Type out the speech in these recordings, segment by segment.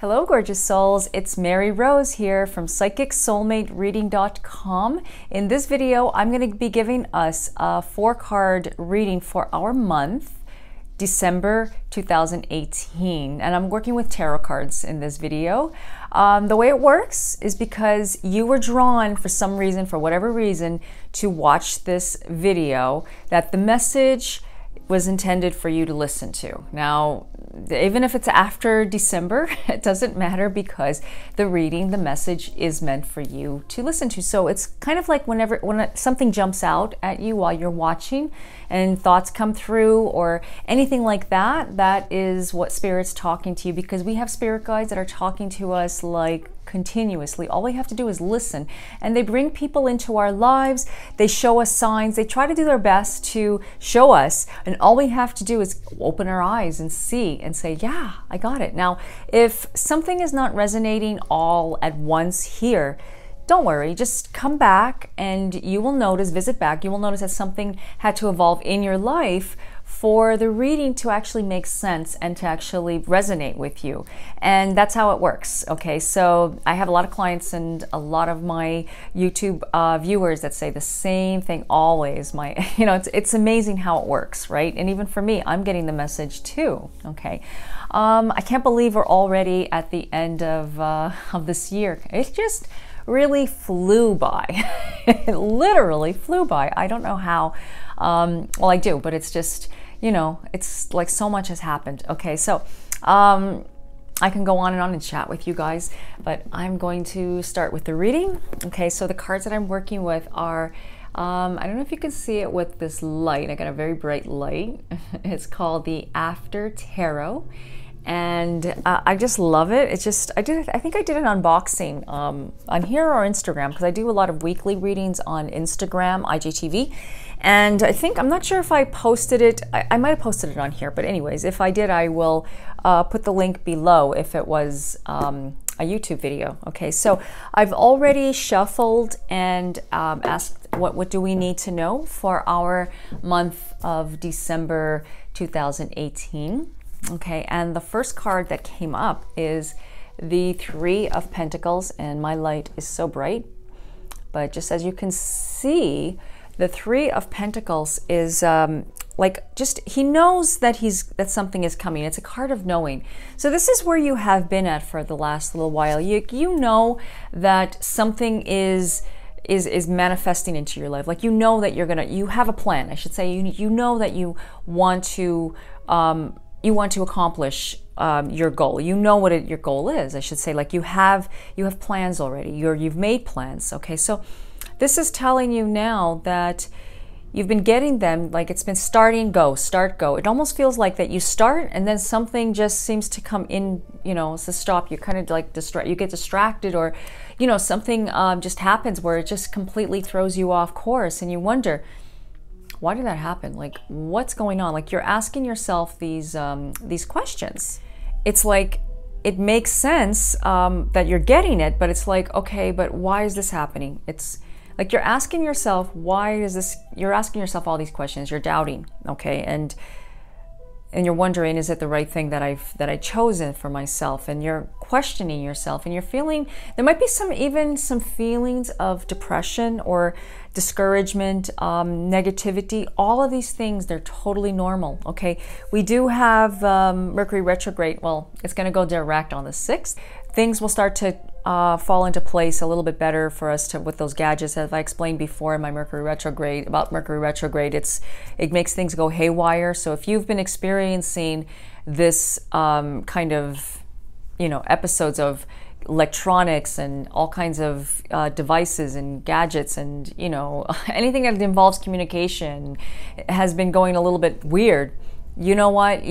Hello, gorgeous souls. It's Mary Rose here from PsychicSoulmateReading.com. In this video, I'm going to be giving us a 4-card reading for our month, December 2018. And I'm working with tarot cards in this video. The way it works is because you were drawn for some reason, for whatever reason, to watch this video, that the message was intended for you to listen to. Now, even if it's after December, it doesn't matter because the reading, the message is meant for you to listen to. So it's kind of like when something jumps out at you while you're watching and thoughts come through or anything like that, that is what Spirit's talking to you, because we have spirit guides that are talking to us like continuously. All we have to do is listen, and they bring people into our lives. They show us signs. They try to do their best to show us, and all we have to do is open our eyes and see and say, yeah, I got it. Now, if something is not resonating all at once here, don't worry, just come back and you will notice, visit back, you will notice that something had to evolve in your life for the reading to actually make sense and to actually resonate with you. And that's how it works, okay? So I have a lot of clients and a lot of my YouTube viewers that say the same thing always. It's amazing how it works, right? And even for me, I'm getting the message too, okay? I can't believe we're already at the end of this year. It just really flew by. It literally flew by. I don't know how. Well, I do, but it's just, it's like so much has happened. Okay, so I can go on and chat with you guys, but I'm going to start with the reading. Okay, so the cards that I'm working with are, I don't know if you can see it with this light. I got a very bright light. It's called the After Tarot. And I just love it. It's just, I think I did an unboxing on here or Instagram, because I do a lot of weekly readings on Instagram, IGTV. And I'm not sure if I posted it. I might have posted it on here, but anyways, if I did, I will put the link below if it was a YouTube video. Okay, so I've already shuffled and asked what do we need to know for our month of December 2018. Okay, and the first card that came up is the 3 of Pentacles, and my light is so bright, but just as you can see, the 3 of Pentacles is he knows that something is coming. It's a card of knowing. So this is where you have been at for the last little while. You know that something is manifesting into your life. Like, you know that you have a plan, I should say. You know that you want to accomplish your goal. You know what your goal is, I should say. Like, you have plans already. You've made plans. Okay, so this is telling you now that you've been getting them, like it's been start, go. It almost feels like that you start and then something just seems to come in, to stop. You kind of like you get distracted, or something just happens where it just completely throws you off course, and you wonder, why did that happen? Like, what's going on? Like, you're asking yourself these questions. It's like, it makes sense that you're getting it, but it's like, okay, but why is this happening? It's like you're asking yourself, you're asking yourself all these questions. You're doubting, okay? And you're wondering, is it the right thing that I chosen for myself? And you're questioning yourself, and you're feeling, there might be some feelings of depression or discouragement, negativity. All of these things, they're totally normal, okay? We do have Mercury retrograde. Well, it's going to go direct on the 6th. Things will start to fall into place a little bit better for us with those gadgets. As I explained before in my Mercury retrograde, it makes things go haywire. So if you've been experiencing this kind of, episodes of electronics and all kinds of devices and gadgets and, anything that involves communication has been going a little bit weird, you know what?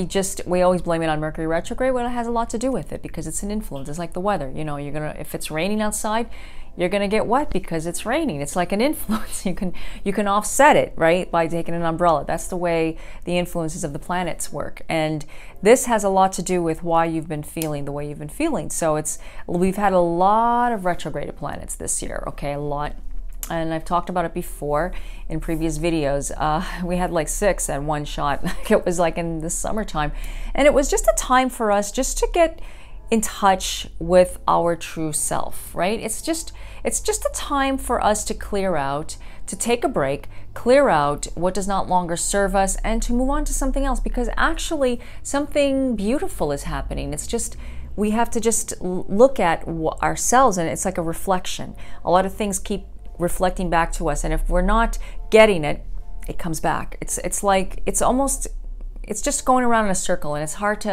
We always blame it on Mercury retrograde. Well, it has a lot to do with it because it's an influence. It's like the weather. If it's raining outside, you're gonna get wet because it's raining. It's like an influence. You can offset it, right, by taking an umbrella. That's the way the influences of the planets work. And this has a lot to do with why you've been feeling the way you've been feeling. So we've had a lot of retrograded planets this year. Okay, a lot. And I've talked about it before in previous videos. We had like 6 at one shot. It was like in the summertime. And it was just a time for us just to get in touch with our true self, right? It's just a time for us to clear out, to take a break, clear out what does not longer serve us, and to move on to something else, because actually something beautiful is happening. It's just, we have to just look at ourselves, and it's like a reflection. A lot of things keep reflecting back to us, and if we're not getting it, it comes back. It's like, it's just going around in a circle, and it's hard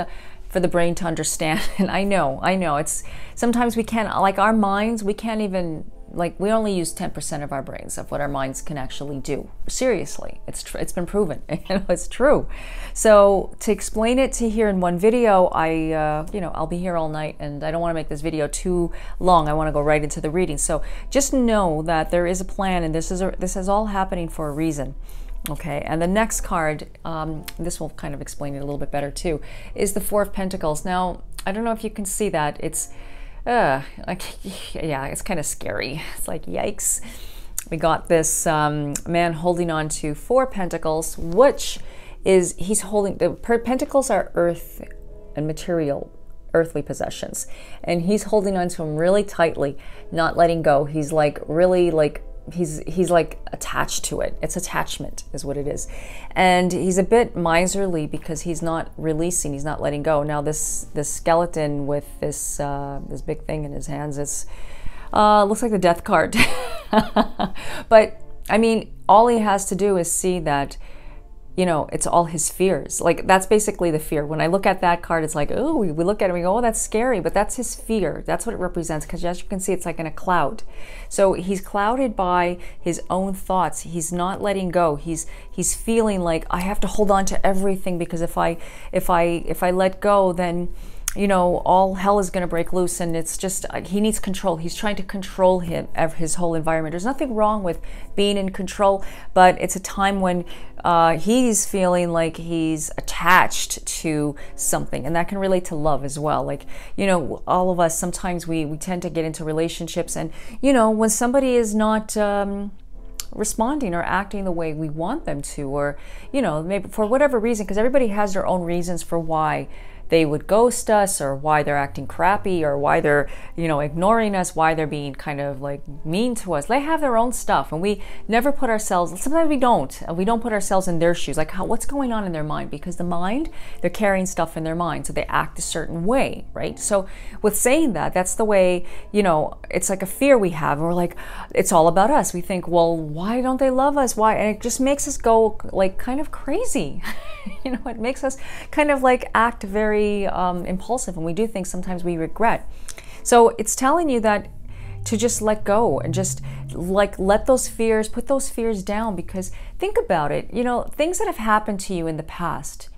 for the brain to understand. And I know, it's sometimes we can't, like our minds, we can't even, like, we only use 10% of our brains, of what our minds can actually do. Seriously, it's been proven. It's true. So to explain it to here in one video, I'll be here all night, and I don't want to make this video too long. I want to go right into the reading. So just know that there is a plan, and this is all happening for a reason. Okay, and the next card, this will kind of explain it a little bit better too, is the Four of Pentacles. Now, I don't know if you can see that. It's, yeah, it's kind of scary. It's like, yikes. We got this man holding on to Four Pentacles, which is, he's holding, the Pentacles are earth and material, earthly possessions. And he's holding on to them really tightly, not letting go. He's like really like, he's like attached to it. It's attachment is what it is. And he's a bit miserly because he's not releasing, he's not letting go. Now this skeleton with this big thing in his hands, it's looks like the death card. But I mean, all he has to do is see that, you know, it's all his fears. Like, that's basically the fear. When I look at that card, it's like, oh, we look at it and we go, oh, that's scary. But that's his fear. That's what it represents. Because as you can see, it's like in a cloud. So he's clouded by his own thoughts. He's not letting go. He's feeling like, I have to hold on to everything, because if I let go, then, you know, all hell is going to break loose. And it's just, he needs control. He's trying to control his whole environment. There's nothing wrong with being in control, but it's a time when he's feeling like he's attached to something. And that can relate to love as well. Like, you know, all of us, sometimes we tend to get into relationships, and, you know, when somebody is not responding or acting the way we want them to, or, you know, maybe for whatever reason, because everybody has their own reasons for why they would ghost us, or why they're acting crappy, or why they're, you know, ignoring us, why they're being kind of like mean to us. They have their own stuff, and we never put ourselves, sometimes we don't put ourselves in their shoes, like what's going on in their mind, because the mind, they're carrying stuff in their mind, so they act a certain way, right? So with saying that, that's the way, you know, it's like a fear we have, and we're like, it's all about us. We think, well, why don't they love us? Why? And it just makes us go like kind of crazy. You know, it makes us kind of like act very impulsive, and we do things sometimes we regret. So it's telling you that to just let go and just like let those fears, put those fears down, because think about it, you know, things that have happened to you in the past,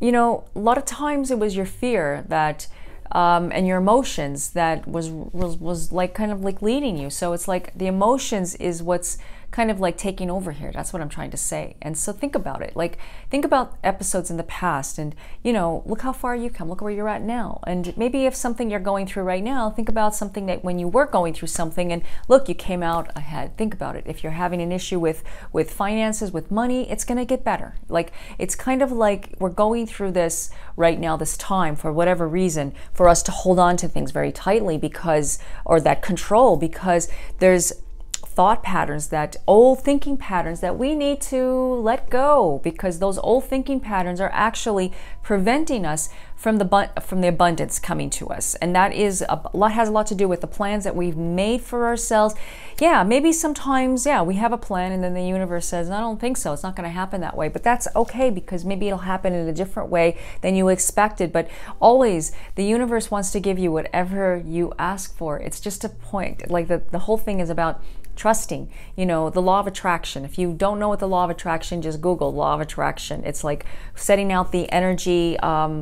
you know, a lot of times it was your fear that and your emotions that was like kind of like leading you. So it's like the emotions is what's kind of like taking over here. That's what I'm trying to say. And so think about it. Like, think about episodes in the past, and, you know, look how far you come. Look where you're at now. And maybe if something you're going through right now, think about something that when you were going through something and look, you came out ahead. Think about it. If you're having an issue with finances, with money, it's going to get better. Like, it's kind of like we're going through this right now, this time, for whatever reason, for us to hold on to things very tightly because, or that control, because there's thought patterns, that old thinking patterns that we need to let go, because those old thinking patterns are actually preventing us from the abundance coming to us. And that is has a lot to do with the plans that we've made for ourselves. Yeah, maybe sometimes, yeah, we have a plan and then the universe says, I don't think so, it's not going to happen that way. But that's okay, because maybe it'll happen in a different way than you expected. But always the universe wants to give you whatever you ask for. It's just a point, like the whole thing is about trusting, you know, the law of attraction. If you don't know what the law of attraction, just Google law of attraction. It's like setting out the energy,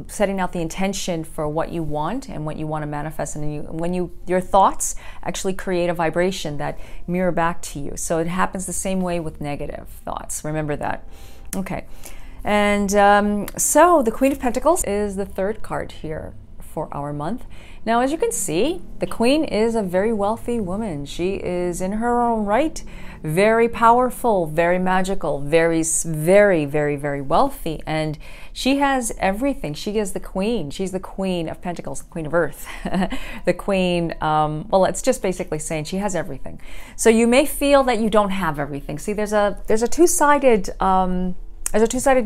setting out the intention for what you want and what you want to manifest. And your thoughts actually create a vibration that mirror back to you. So it happens the same way with negative thoughts. Remember that. Okay. And so the Queen of Pentacles is the third card here for our month. Now, as you can see, the Queen is a very wealthy woman. She is in her own right, very powerful, very magical, very, very, very, very wealthy. And she has everything. She is the Queen. She's the Queen of Pentacles, the Queen of Earth, the Queen, well, it's just basically saying she has everything. So you may feel that you don't have everything. See, there's a two-sided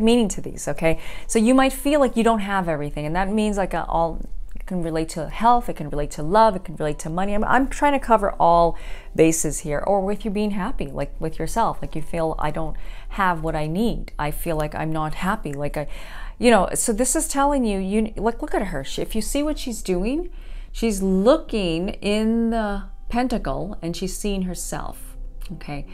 meaning to these, okay? So you might feel like you don't have everything, and that means like it can relate to health, it can relate to love, it can relate to money. I'm trying to cover all bases here, or with you being happy, like with yourself, like you feel I don't have what I need. I feel like I'm not happy, like so this is telling you, like, look at her. If you see what she's doing, she's looking in the pentacle and she's seeing herself, okay?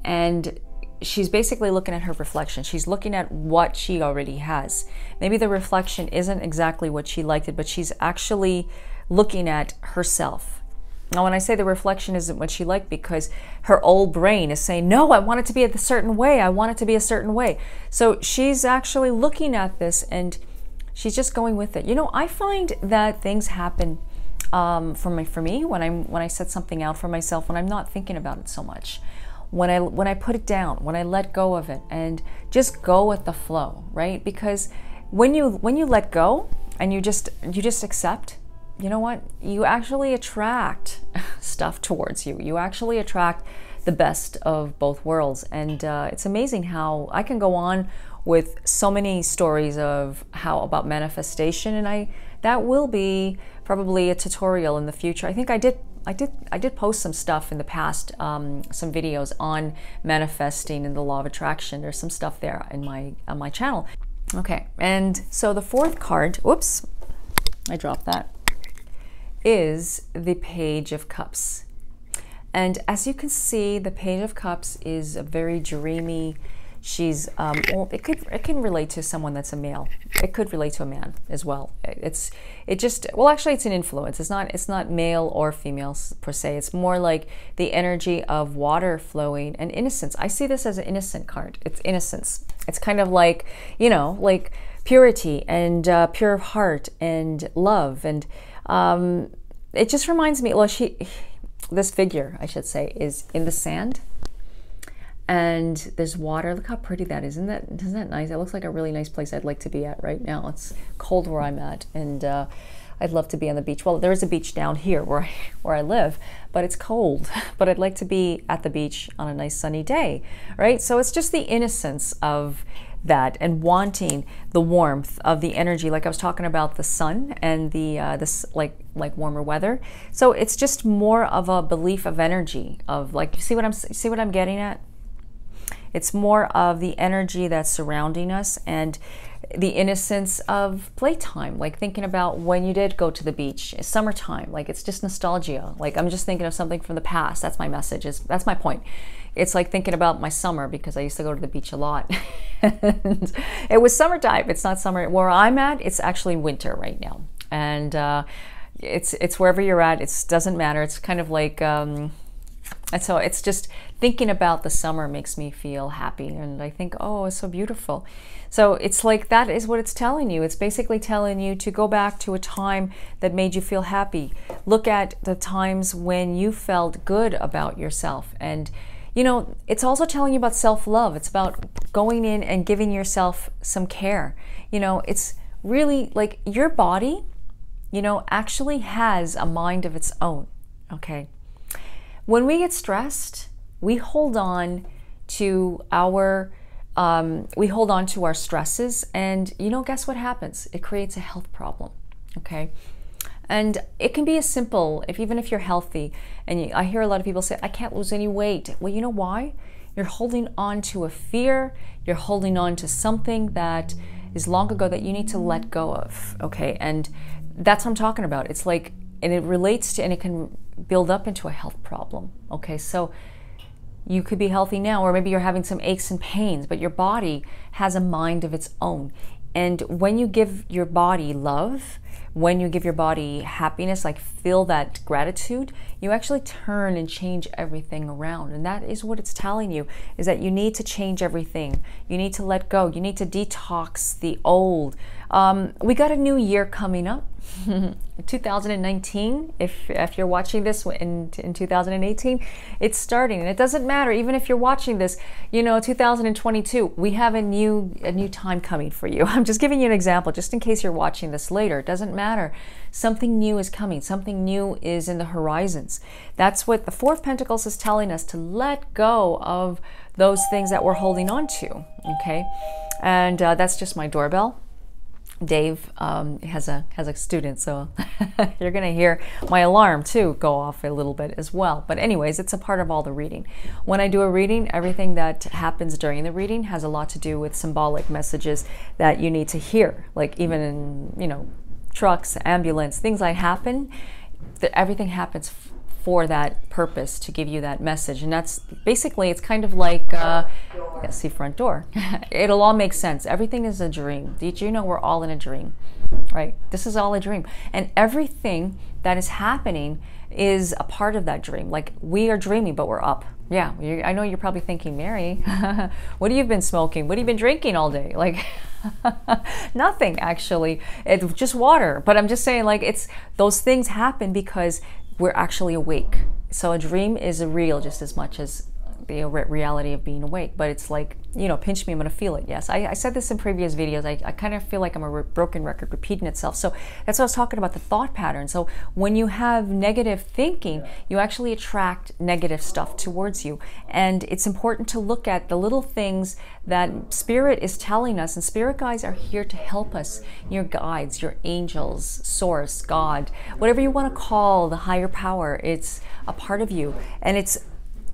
And she's basically looking at her reflection. She's looking at what she already has. Maybe the reflection isn't exactly what she liked it, but she's actually looking at herself. Now, when I say the reflection isn't what she liked, because her old brain is saying, no, I want it to be a certain way. I want it to be a certain way. So she's actually looking at this and she's just going with it. I find that things happen for me when I set something out for myself, when I'm not thinking about it so much. When I put it down, when I let go of it and just go with the flow, right? Because when you let go and you just accept, you know what? You actually attract stuff towards you. You actually attract the best of both worlds. And it's amazing how I can go on with so many stories of about manifestation, and that will be probably a tutorial in the future. I think I did post some stuff in the past, some videos on manifesting and the law of attraction. There's some stuff there on my channel. Okay, and so the fourth card, whoops, I dropped that, is the Page of Cups. And as you can see, the Page of Cups is a very dreamy. She's it can relate to someone that's a male. It could relate to a man as well. Actually it's an influence. It's not male or female per se. It's more like the energy of water flowing and innocence. I see this as an innocent card. It's innocence. It's kind of like, like purity and pure heart and love. And it just reminds me, well, this figure, I should say, is in the sand. And there's water. Look how pretty that is. Isn't that nice? It looks like a really nice place I'd like to be at right now. It's cold where I'm at, and I'd love to be on the beach. Well, there is a beach down here where I live, but it's cold. But I'd like to be at the beach on a nice sunny day, right? So it's just the innocence of that and wanting the warmth of the energy, like I was talking about the sun and the this like warmer weather. So it's just more of a belief of energy of, like, see what I'm getting at? It's more of the energy that's surrounding us and the innocence of playtime, like thinking about when you did go to the beach. It's summertime, like it's just nostalgia. Like I'm just thinking of something from the past. That's my message. That's my point. It's like thinking about my summer, because I used to go to the beach a lot. And it was summertime. It's not summer where I'm at. It's actually winter right now. And it's wherever you're at. It doesn't matter. It's kind of like... And so it's just thinking about the summer makes me feel happy. And I think, oh, it's so beautiful. So it's like, that is what it's telling you. It's basically telling you to go back to a time that made you feel happy. Look at the times when you felt good about yourself. And, it's also telling you about self-love. It's about going in and giving yourself some care. It's really like your body, actually has a mind of its own, okay? When we get stressed, we hold on to our stresses, and guess what happens? It creates a health problem, okay? And it can be as simple, even if you're healthy, and I hear a lot of people say, I can't lose any weight. Well, you know why? You're holding on to a fear, you're holding on to something that is long ago that you need to let go of, okay? And that's what I'm talking about. It's like, and it relates to, and it can build up into a health problem, okay? So you could be healthy now, or maybe you're having some aches and pains, but your body has a mind of its own. And when you give your body love, when you give your body happiness, like feel that gratitude, you actually turn and change everything around. And that is what it's telling you, is that you need to change everything. You need to let go. You need to detox the old We got a new year coming up. 2019, if you're watching this in 2018, it's starting, and it doesn't matter even if you're watching this, you know, 2022, we have a new time coming for you. I'm just giving you an example just in case you're watching this later. It doesn't matter. Something new is coming. Something new is in the horizons. That's what the Four of Pentacles is telling us, to let go of those things that we're holding on to. Okay, and that's just my doorbell. Dave has a student, so you're gonna hear my alarm too go off a little bit as well. But anyways, it's a part of all the reading. When I do a reading, everything that happens during the reading has a lot to do with symbolic messages that you need to hear. Like even in, you know, trucks, ambulance, things like happen, that everything happens for that purpose, to give you that message. And that's basically, it's kind of like yeah, see, front door. It'll all make sense. Everything is a dream. Did you know we're all in a dream, right? This is all a dream, and everything that is happening is a part of that dream. Like, we are dreaming, but we're up. Yeah, I know you're probably thinking, Mary, what have you been smoking? What have you been drinking all day? Like, nothing, actually. It's just water. But I'm just saying, like, it's, those things happen because we're actually awake. So a dream is real just as much as the reality of being awake. But it's like, you know, pinch me, I'm gonna feel it. Yes, I said this in previous videos. I kind of feel like I'm a broken record repeating itself. So that's what I was talking about, the thought pattern. So when you have negative thinking, you actually attract negative stuff towards you. And it's important to look at the little things that Spirit is telling us. And Spirit guides are here to help us. Your guides, your angels, Source, God, whatever you want to call the higher power, it's a part of you. And it's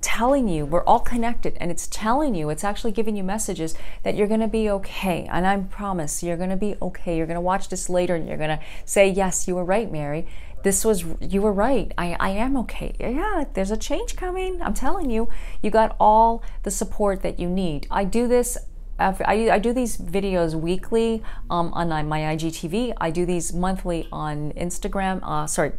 telling you, we're all connected, and it's telling you, it's actually giving you messages that you're going to be okay. And I promise you're going to be okay. You're going to watch this later and you're going to say, yes, you were right, Mary. You were right. I am okay. Yeah, there's a change coming. I'm telling you, you got all the support that you need. I do this. I do these videos weekly on my IGTV. I do these monthly on Instagram,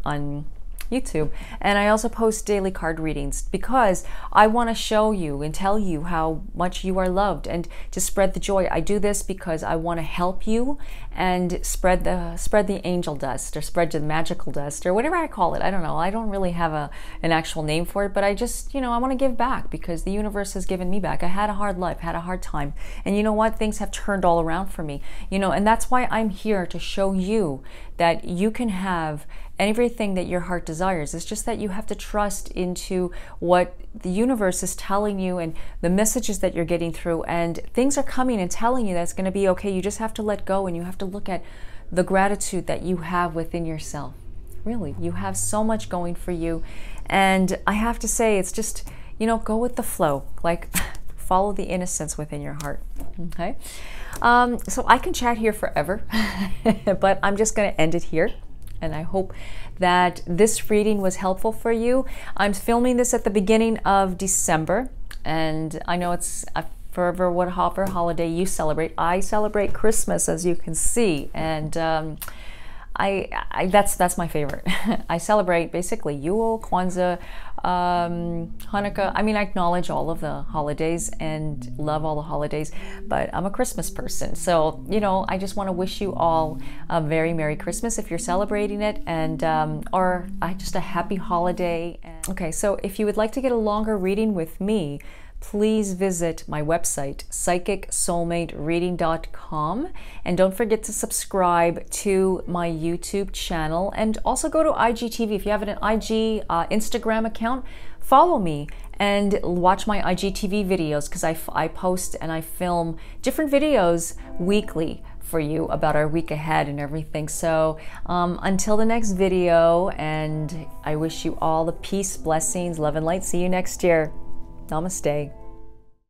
on YouTube, and I also post daily card readings because I want to show you and tell you how much you are loved and to spread the joy. I do this because I want to help you and spread the angel dust, or spread the magical dust, or whatever I call it. I don't know. I don't really have an actual name for it, but I just, you know, I want to give back because the universe has given me back. I had a hard life, had a hard time, and you know what? Things have turned all around for me, you know, and that's why I'm here to show you that you can have everything that your heart desires. It's just that you have to trust into what the universe is telling you and the messages that you're getting through, and things are coming and telling you that it's going to be okay. You just have to let go, and you have to look at the gratitude that you have within yourself. Really, you have so much going for you, and I have to say, it's just, you know, go with the flow, like follow the innocence within your heart. Okay, so I can chat here forever, but I'm just going to end it here. And I hope that this reading was helpful for you. I'm filming this at the beginning of December, and I know it's for whatever holiday you celebrate. I celebrate Christmas, as you can see, and that's my favorite. I celebrate basically Yule, Kwanzaa, Hanukkah. I mean, I acknowledge all of the holidays and love all the holidays, but I'm a Christmas person. So, you know, I just want to wish you all a very Merry Christmas if you're celebrating it, and or just a happy holiday. Okay, so if you would like to get a longer reading with me, please visit my website, psychicsoulmatereading.com, and don't forget to subscribe to my YouTube channel, and also go to IGTV. If you have an IG Instagram account, follow me and watch my IGTV videos, because I post and I film different videos weekly for you about our week ahead and everything. So until the next video, and I wish you all the peace, blessings, love, and light. See you next year. Namaste.